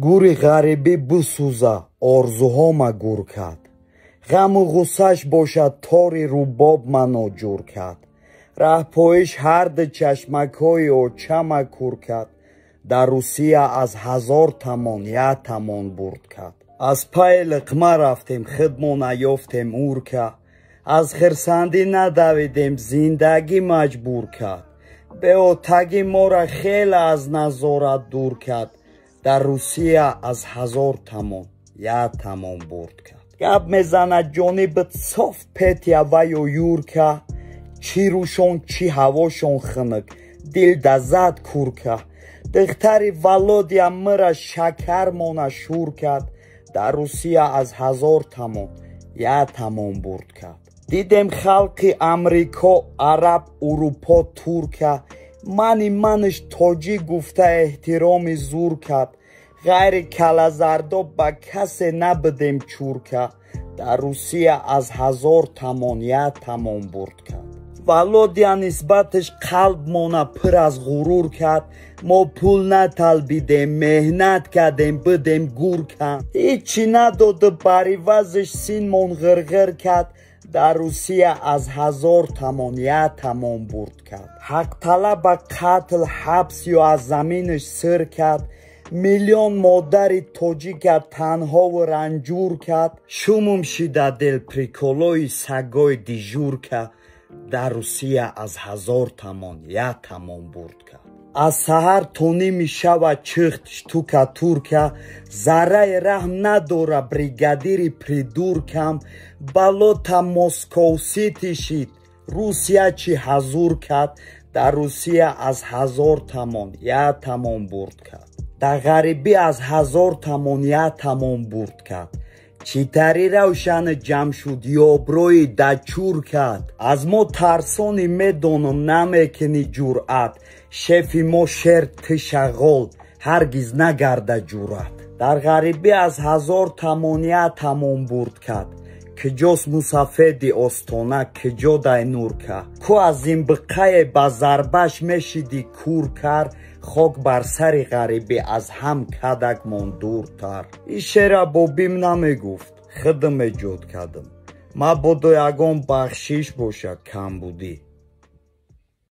گوری غریبی بسوزه آرزوهاما گور کرد. غم و غصه‌اش باشد تاری روباب منو جور کرد. ره پایش هرد چشمک‌های آچه‌ما کور کرد. در روسیه از 1000 تومان 1 تومان برد کرد. از پای لقمه رفتیم خودمان نیافتیم اور کرد. از خرسندی ندویدیم زندگی مجبور کرد. به آتگی ما را خیلی از نظارت دور کرد. در روسیه از 1000 تومان 1 تومان برد کرد. گپ میزند جانبت صاف پتیا و یور کرد. چی روشون چی هواشون خنک دل دزد کور کرد. دختری ولادیم مرا شکر مانه شور کرد. در روسیه از 1000 تومان 1 تومان برد کرد. دیدم خلقی امریکا عرب اروپا ترکه منش تاجی گفته احترام زور کرد. غیر کلزردا با کسی نبدیم چورکه. در روسیه از 1000 تومان 1 تومان برد کرد. ولادیا نسبتش قلب مانه پر از غرور کرد. ما پول نطلبیدیم مهنت کردیم بدیم گور کرد. هیچی نداده بریوزش سین من غرغر کرد. در روسیه از 1000 تومان 1 تومان برد کرد. حق طلب قتل حبس یا از زمینش سر کرد. میلیون مادری تاجیک تنها و رنجور کرد. شومم شیده دل پریکولوی سگای دیجور کرد. در روسیه از 1000 تومان 1 تومان برد کرد. از سحر تونی می شود چختش تو کتورکه. ذره رحم نداره بریگادیری پریدور کم. بلوتا مسکو سیتی شید روسیه چی حضور کرد. در روسیه از 1000 تومان 1 تومان برد کرد. در غریبی از 1000 تومان 1 تومان برد کرد. چیتری روشن جمع شد یابروی دچور کرد. از ما ترسانی میدونم نمیکنی جرأت. شفی ما شر تشغل هرگز نگرده جرأت. در غریبی از 1000 تومان 1 تومان برد کرد. کجاست مسافدی استانه کجا دای نور که. کو از این بقای با ضربش میشیدی کور کرد. خاک بر سر غریبی از هم کدک من دورتر. این شعر بابیم نمیگفت خودم ایجاد کردم. ما بودو یگان بخشیش باشه کم بودی.